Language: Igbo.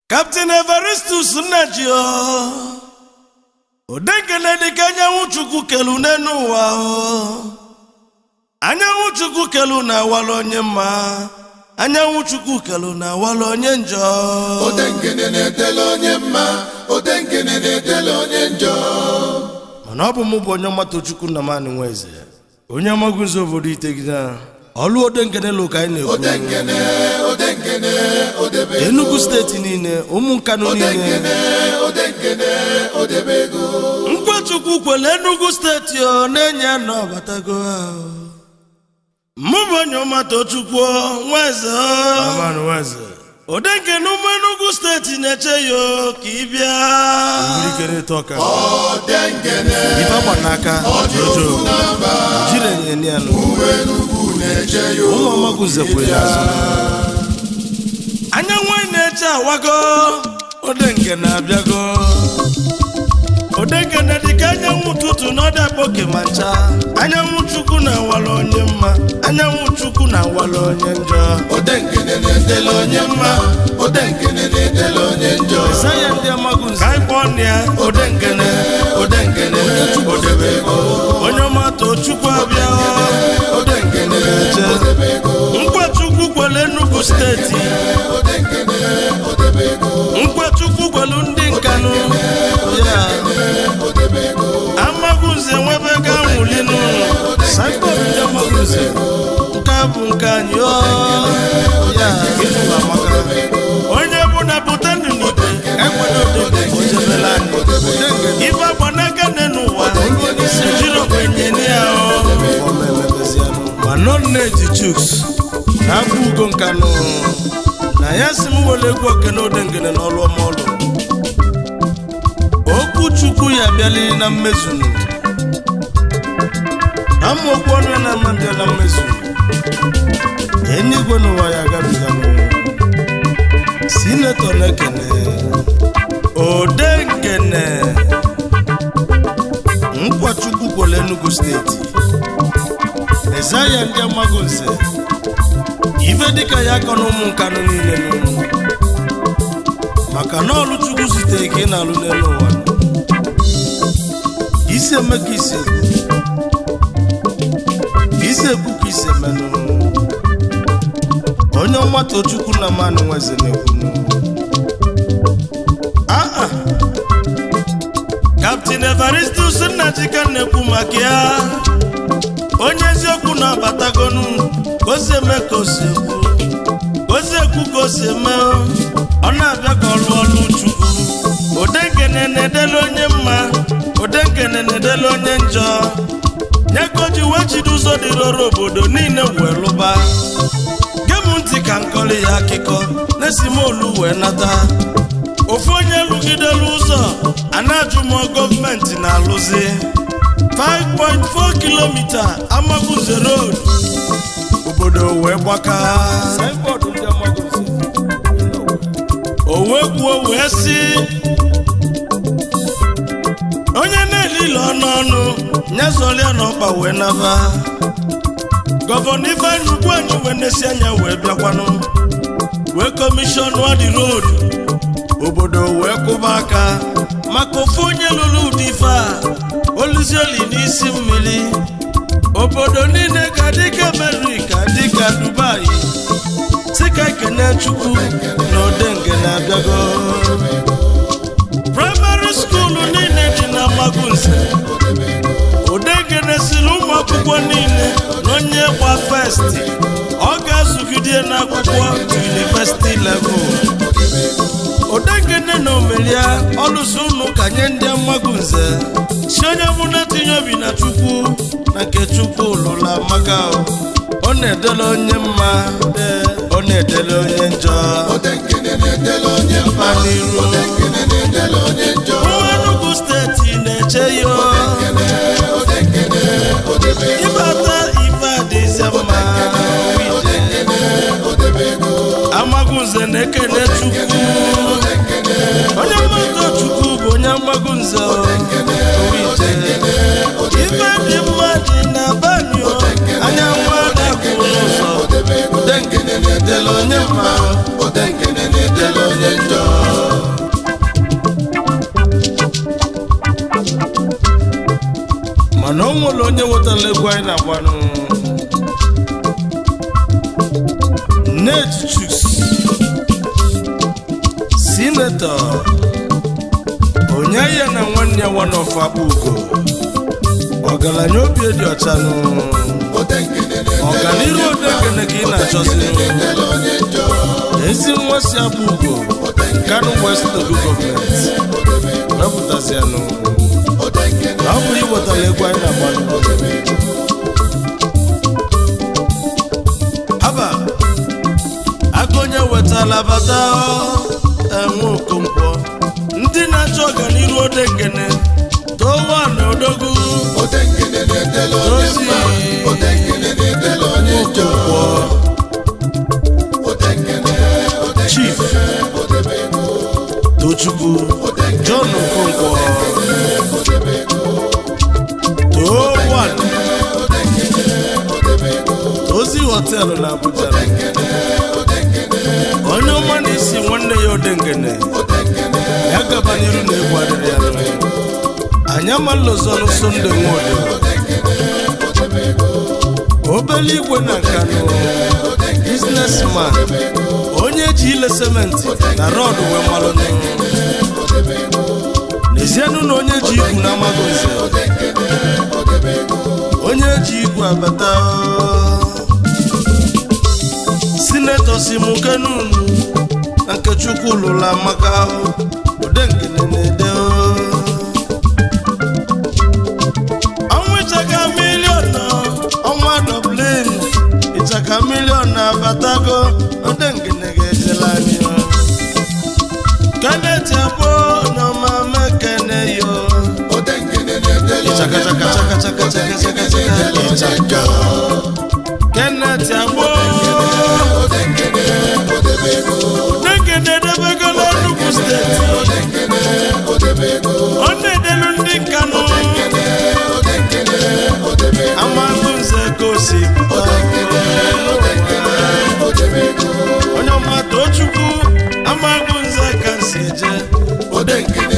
Captain Everestus Najio Odenkene dịka anyanwụ Chukwu kelu n'enu ụwa anyanwụ Chukwu kelu na awala onye mma anyanwụ Chukwu kelu na awala onye njọ Odenkene na-edele onye mma Odenkene na-edele onye njọ mana ọ bụ mụ bụ onye mmatụ Chukwu na mani nweze onye amaguzo obodo Itegida ọlụ Odenkene lo ka anyị na-ekwu Odenkene odebe Enugu steeti niile ụmụ Nkanu niile Odenkene odebe ego Nkwa Chukwu kwele Enugu steeti na-enye na ọbatago mụ bụ onye ọmatụ Chukwu nweze Odenkene ụmụ Enugu steeti na-eche yo ka ị bịa Odenkene ife gbanaka Ojojo jire nye ya Enugu na-eche yo ụmụ Amagunze kwere azụ anyanwụ anyị na-eche awago Odenkene abịago Odenkene dịka anyanwụ ụtụtụ n'ọdụ akpoke ma ncha anyanwụ Chukwu na awala onye mma anyanwụ Chukwu na awala onye njọ Odenkene na-edele onye mma Odenkene na-edele onye njọ Saya ndị Amagunze ka anyị kpọọ ya Odenkene odebe ego onye ọmatụ Chukwu abịa Odenkene odebe ego Nkwa Chukwu kwele Enugu steeti Odenkene odebe ego Nkwa Chukwu kwelu ndị Nkanu odebe ego Amagunze nwebe ga nwulinu Sanko ndị Amagunze nke bụ nke anyị onye bụ na pụta ndụ n'ikpe ekwena Odenkene ojebela anyị ife agbanaka nne n'ụwa jiri okwenye ya ma Nneji Chuks na-abụ Ugo Nkanu na ya si m wele egwu Okene Odenkene n'ọlụ ọmọlụ okwu Chukwu ya bịali na mmezu amaokwu ọnụ ya na ama bịa na mmezu enigwe n'ụwa ya agabiga Sinetọ na-ekene Odenkene Nkwa Chukwu kwele Enugu steeti Ezaya ndị Amagunze ife dịka ya akọ n'ụmụ Nkanu niile n'ụmụ maka na ọlụ Chukwu zitere ka ị na-alụ n'elu ụwa isi eme ka isi ekwu ka isi emenụ onye ọmatụ Chukwu na mmanụ nweze na-ekwu Captain Everestus Najika na-ekwu maka ya onye eziokwu na-abatagonu ka o si eme ka o si ekwu ka o si ekwu ka o si eme ọ na-abịa ka ọlụ ọlụ Chukwu Odenkene na-edele onye mma Odenkene na-edele onye njọ nye ka o ji wee jide ụzọ dịrọrọ obodo niile wee lụba gem ntị ka nkọli ya akụkọ na-esi m olu wee nata ofu onye lụgidelu ụzọ a na-ajụ m gọọmenti na-alụzi 5.4 kilomita Amagunze road obodo wee gbaka o wee kwuo wee si onye na-elile ọnụ nyezolia n'ọkpa wee naba Gọvanọ Ifeanyi Ugwuanyi wee nesi anya wee bịakwanụ wee kọmishọn dị road obodo wee kwụba aka maka ofu onye lụrụ ụdị ife a oluzioli n'isi mmiri obodo niile ka dịka Amerịka dịka Dubai si ka ekene Chukwu na Odenkene abịago praịmarị skuulu niile dị na Amagunze Odenkene siri ụmụ akwụkwọ niile na onye gba festi ọ ga-azụgide n'akwụkwọ university level Odenkene na omelia ọlụsị ụnụ ka nye ndị Amagunze si onye mụna tinye obi na Chukwu na nke Chukwu lụla maka ọ na-edele onye mma ọ na-edele onye njọ Odenkene na-edele onye mma Odenkene na-edele onye njọ Enugu steeti na-eche yo Odenkene odebe ego ịbata ife adịzi mma odebe ego Amagunze na-ekene Chukwu onye mmadụ Chukwu bụ onye Amagunze ife dị mma dị na banyo anyanwụ adakwu n'ụzọ Odenkene na-edele onye mma Odenkene na-edele onye njọ onye wetara egwu anyị na-agbanụ Nate Chuks Senator onye ya na nwanne ya one of Akpụgo ọgaranya obi dị ọcha nụ ọganiru Odengene ka ị na-achọzi ezi nwa si Akpụgo Kano West Local Government wepụtazianụ ọ bụ iwetara egwu anyị na-agbanụ haba aka onye wetala bata enwe Okonkwo ndị na-achọ ọganiru Odengene towa na odogwu tozi Okonkwo Chief Tochukwu John Okonkwo Towan Tozi Hotel na Abuja onye ọma na-esi nwanne ya Odengene ya gaba n'iru na egwu adịrị ya anyị amalụzọnụ Sunday Nwode obele igwe na Nkanu businessman onye ji ile sementi na rọdụ wee malụ n'ezienụ na onye ji igwu na Amagonze onye ji igwu abata Senator Simukenu na Nkechukwu lụla maka Odengene na-ede ọnwa ịchaka milion ọnwa Dublin ịchaka milion na abatago Odengene ga-ejela anyị Kenneth Agbo na ọmama Kene yo ịchaka chaka chaka chaka chaka chaka ịchaka Kenneth Agbo Odengene debego n'Enugu steeti ọ na-edelu ndị Nkanu Amagunze gosi onye ọma Tochukwu Amagunze ka nsi eje Odengene